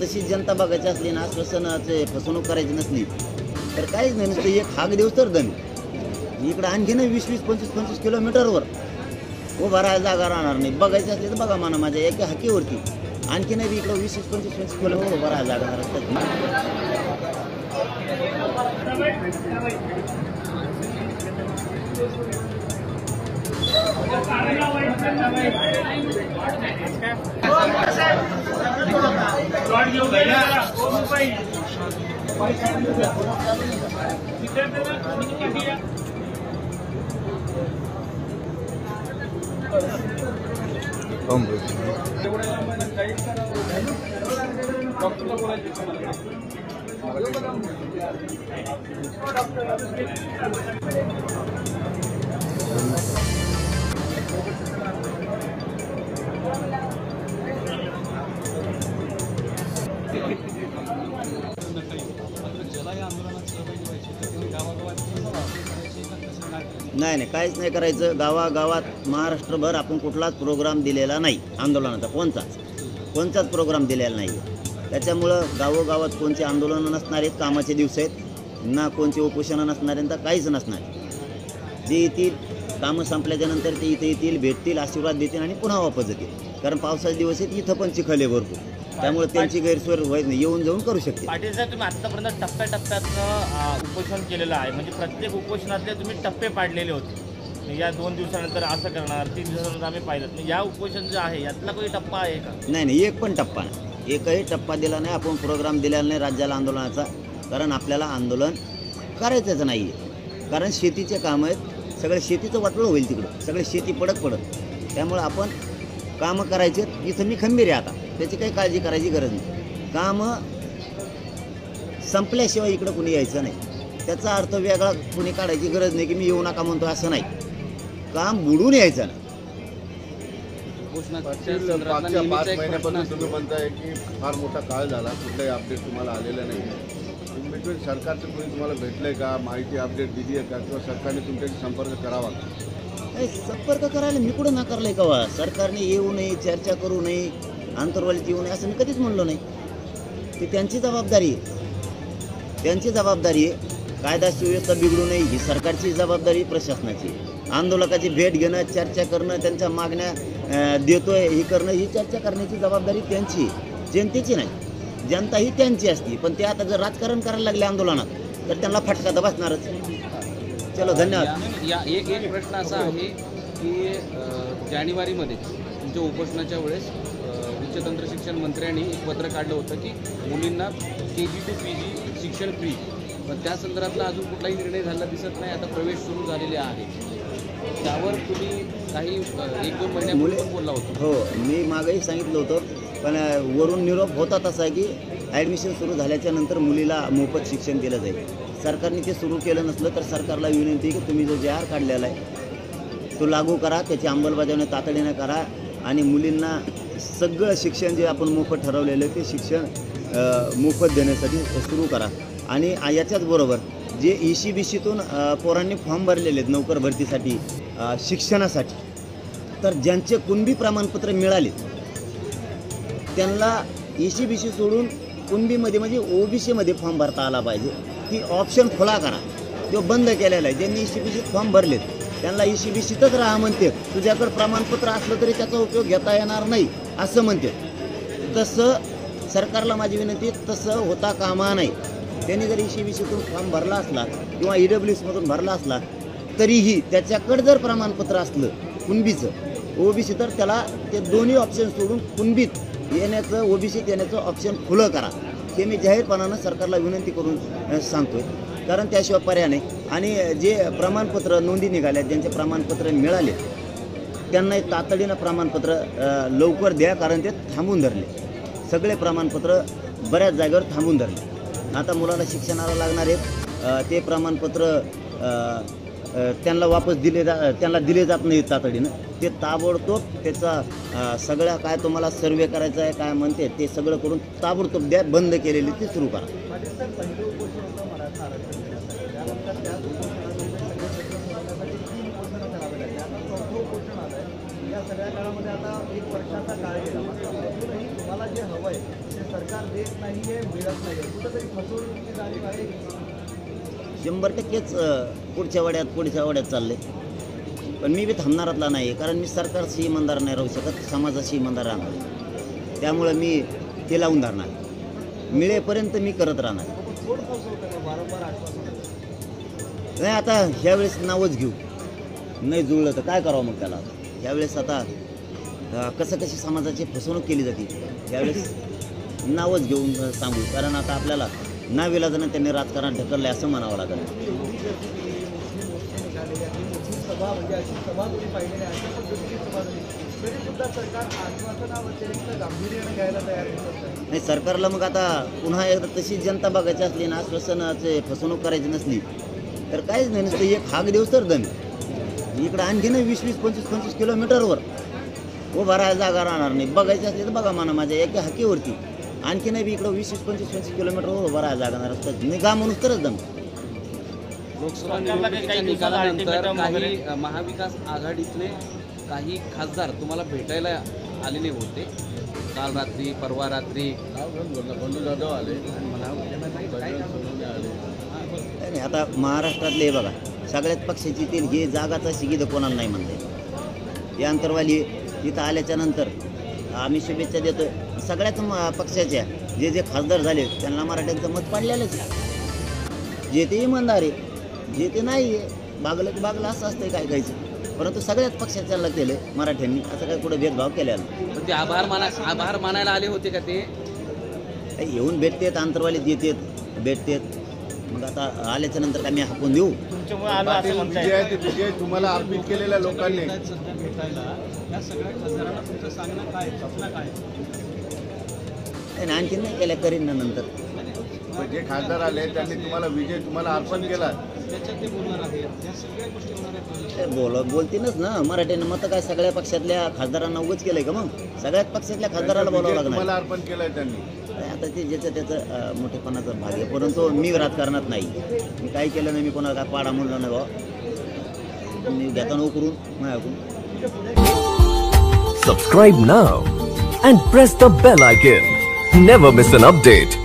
तशी जनता बघायची असली ना, आश्वासनाचे फसवणूक करायची नसली तर काहीच नाही, नुसतं एक हाक देऊ तर दम. इकडं आणखीन 20-20, 25-25 किलोमीटरवर उभा राहायला जागा राहणार नाही. बघायची असली तर बघा म्हणा, माझ्या एका हाकीवरती आणखीन इकडं 20-25 किलोमीटर उभा राहायला जागा राहतात. नाही नाही, काहीच नाही करायचं. गावागावात महाराष्ट्रभर आपण कुठलाच प्रोग्राम दिलेला नाही आंदोलनाचा, कोणताच प्रोग्राम दिलेला नाही. त्याच्यामुळं गावोगावात कोणते आंदोलनं नसणार आहेत, कामाचे दिवस आहेत ना, कोणते उपोषणं नसणार आहेत, काहीच नसणार. जे येतील कामं संपल्याच्यानंतर ते इथे येतील, भेटतील, आशीर्वाद देतील आणि पुन्हा वापस जातील. कारण पावसाचे दिवस आहेत, इथं पण चिखल आहे भरपूर, त्यामुळे त्यांची गैरसोय व्हायच नाही, येऊन जाऊन करू शकते. पाटील साहेब, तुम्ही आतापर्यंत टप्प्याटप्प्यातनं उपोषण केलेलं आहे, म्हणजे प्रत्येक उपोषणातले तुम्ही टप्पे पाडलेले होते. या 2 दिवसानंतर असं करणार, 3 दिवसानंतर आम्ही पाहिलं. या उपोषण जे आहे यातला काही टप्पा आहे का? नाही, एक पण टप्पा नाही, एकही टप्पा दिला नाही. आपण प्रोग्राम दिलेला नाही राज्याला आंदोलनाचा, कारण आपल्याला आंदोलन करायचंच नाही आहे. कारण शेतीचे कामं आहेत, सगळं शेतीचं वाटलं होईल तिकडं, सगळे शेती पडत. त्यामुळं आपण कामं करायचे. इथं मी खंबीर आहे, आता त्याची काही काळजी करायची गरज नाही. कामं संपल्याशिवाय इकडं कुणी यायचं नाही. त्याचा अर्थ वेगळा कुणी काढायची गरज नाही की मी येऊ नका म्हणतो, असं नाही. काम बुडून यायचं नाही. मागच्या 5 महिन्यापासून तुम्ही म्हणताय की फार मोठा काळ झाला, कुठलाही अपडेट तुम्हाला आलेलं नाही. तुम्ही सरकारचं कोणी तुम्हाला भेटलंय का, माहिती अपडेट दिली आहे का, किंवा सरकारने तुमच्याशी संपर्क करावा का? संपर्क करायला मी कुठं नाकारलंय का? सरकारने येऊ नये, चर्चा करू नये, आंतरवालीत येऊ नये असं मी कधीच म्हणलो नाही. ती त्यांची जबाबदारी आहे. कायदा सुव्यवस्था बिघडू नये ही सरकारची जबाबदारी, प्रशासनाची. आंदोलकाची भेट घेणं, चर्चा करणं, त्यांच्या मागण्या देतोय ही करणं, ही चर्चा करण्याची जबाबदारी त्यांची, जनतेची नाही. जनता ही त्यांची असते. पण ते आता जर राजकारण करायला लागले आंदोलनात तर त्यांना फटका तर बसणारच. चलो, धन्यवाद. एक प्रश्न असा आहे की जानेवारीमध्ये तुमच्या उपोषणाच्या वेळेस उच्च तंत्र शिक्षण मंत्र्यांनी एक पत्र काढलं होतं की मुलींना KG to PG शिक्षण फ्री, पण त्या संदर्भातला अजून कुठलाही निर्णय झालेला दिसत नाही. आता प्रवेश सुरू झालेले आहे, त्यावर तुम्ही काही 1-2 महिन्यापूर्वी बोलला होता. हो, मी मागेही सांगितलं होतं, पण वरून निरोप होता तसा की ॲडमिशन सुरू झाल्याच्या नंतर मुलीला मोफत शिक्षण दिलं जाईल. सरकारने ते सुरू केलं नसलं तर सरकारला विनंती की तुम्ही जो JR काढलेला आहे तो लागू करा, त्याची अंमलबजावणी तातडीनं करा आणि मुलींना सगळं शिक्षण जे आपण मोफत ठरवलेलं ते शिक्षण मोफत देण्यासाठी सुरू करा. आणि याच्याच बरोबर जे ECBCतून पोरांनी फॉर्म भरलेले आहेत नोकर भरतीसाठी, शिक्षणासाठी, तर ज्यांचे कुणबी प्रमाणपत्र मिळाले त्यांना ECBC सोडून कुणबीमध्ये म्हणजे OBCमध्ये फॉर्म भरता आला पाहिजे. ती ऑप्शन खुला करा, तो बंद केलेला आहे. ज्यांनी ECBCत फॉर्म भरलेत त्यांना ECBCतच राहा म्हणते. तुझ्याकडं प्रमाणपत्र असलं तरी त्याचा उपयोग घेता येणार नाही असं म्हणते. तसं सरकारला माझी विनंती, तसं होता कामा नाही. त्यांनी जर ECBCतून फॉर्म भरला असला किंवा EWSमधून भरला असला तरीही त्याच्याकडं जर प्रमाणपत्र असलं कुणबीचं OBC, तर त्याला ते दोन्ही ऑप्शन सोडून कुणबीत येण्याचं, OBCत येण्याचं ऑप्शन खुलं करा. हे मी जाहीरपणानं सरकारला विनंती करून सांगतोय, कारण त्याशिवाय पर्याय नाही. आणि जे प्रमाणपत्र नोंदी निघाल्या, ज्यांचे प्रमाणपत्र मिळाले त्यांना तातडीनं प्रमाणपत्र लवकर द्या, कारण ते थांबून धरले. सगळे प्रमाणपत्र बऱ्याच जागेवर थांबून धरले. आता मुलाला शिक्षणाला लागणार आहेत ते प्रमाणपत्र त्यांना वापस त्यांना दिले जात नाही तातडीनं. ते ताबडतोब त्याचा सगळ्या काय तुम्हाला सर्वे करायचा आहे काय म्हणते ते सगळं करून ताबडतोब द्या. बंद केलेली ती सुरू करा. सगळ्या काळामध्ये आता 1 वर्षाचा काळ गेला मात्र अजूनही तुम्हाला जे हवं आहे ते सरकार देत नाहीये, मिळत नाहीये, कुठंतरी फसवणुकीची जाणीव आहे. 100%च पुढच्या वड्यात चालले. पण मी बी थांबणारातला नाही, कारण मी सरकारशी इमानदार नाही राहू शकत, समाजाशी इमानदार राहणार. त्यामुळं मी ते लावून धरणार, मिळेपर्यंत मी करत राहणार. कोण फसवतं का वारंवार आश्वासन? नाही आता ह्यावेळेस नावच घेऊ, नाही जुळलं तर काय करावं मग त्याला. ह्यावेळेस आता कशी समाजाची फसवणूक केली जाते, त्यावेळेस नावच घेऊन सांगू. कारण आता आपल्याला नाविलाजानं त्यांनी राजकारण ढकललं असं म्हणावं लागेल. एवढी गर्दी केली, मोठी निघालेली आहे, मोठी सभा म्हणजे अशी सभा तुम्ही पाहिलेली आहे, अशा पद्धतीची सभा झाली, तरी सुद्धा सरकार आश्वासनाव्यतिरिक्त गांभीर्यानं घ्यायला तयार आहे. नाही सरकारला मग आता पुन्हा एकदा तशी जनता बघायची असली ना, आश्वासनाचे फसवणूक करायची नसली तर काहीच नाही, नुसतं एक हाक देऊस तर दम. इकडं आणखी नाही 20-25 किलोमीटरवर उभा राहायला जागा राहणार नाही. बघायची असली तर बघा म्हणा माझ्या एका हाकीवरती. आणखी नाही बी इकडं 20-25 किलोमीटरवर उभा राहायला जागा नाही, रस्ता निघा म्हणूस तरच दम. लोकसभा निवडणुकीच्या निकालानंतर काही महाविकास आघाडीतले काही खासदार तुम्हाला भेटायला आलेले होते काल रात्री, परवा रात्री. बंडू जाधव आले, बजरंग सोनवणे आले. नाही आता महाराष्ट्रातले हे बघा सगळ्याच पक्षाची ते हे जागाचा शिगीद कोणाला नाही म्हणते. या अंतरवाली इथं आल्याच्या नंतर आम्ही शुभेच्छा देतो सगळ्याच पक्षाच्या जे खासदार झाले त्यांना मराठ्यांचं मत पडलेलंच आहे. जे ते इमानदार आहे, जे ते नाही आहे, बागलं की बागलं असं असतं काय कायचं. परंतु सगळ्याच पक्षाच्याला केलं मराठ्यांनी, असं काय कुठं भेदभाव केलेला. पण ते आभार मानायला आले होते का ते? येऊन भेटतेत, आंतरवालीत येतात भेटतात. मग आता आल्याच्या नंतर काय मी हाकून देऊ? तुमच्यामुळे आलो असं म्हणताय. विजय आहे ते विजय तुम्हाला अर्पित केलेल्या लोकांनी. या सगळ्या खासदारांना तुमचं सांगणं काय, स्वप्न काय? आणखी नाही केल्या करीन ना नंतर. पण जे खासदार आले त्यांनी तुम्हाला विजय तुम्हाला अर्पण केला. त्याच्यात ते बोलणार आहेत, या सगळ्या गोष्टी होणार आहेत. बोलतीनच ना मराठ्यांना मत काय सगळ्या पक्षातल्या खासदारांना उगाच केलंय का? मग सगळ्याच पक्षातल्या खासदाराला बोलावं विजय तुम्हाला लागणार. अर्पण केलाय त्यांनी. आता ते ज्याचं त्याचं मोठेपणाचा भाग आहे. परंतु मी राजकारणात नाही, मी काही केलं नाही, मी कोणाला काय पाडा म्हणलं नाही बाबा. मी घेताना उकरून माझ्याकडून. Subscribe now and press the bell icon. Never miss an update.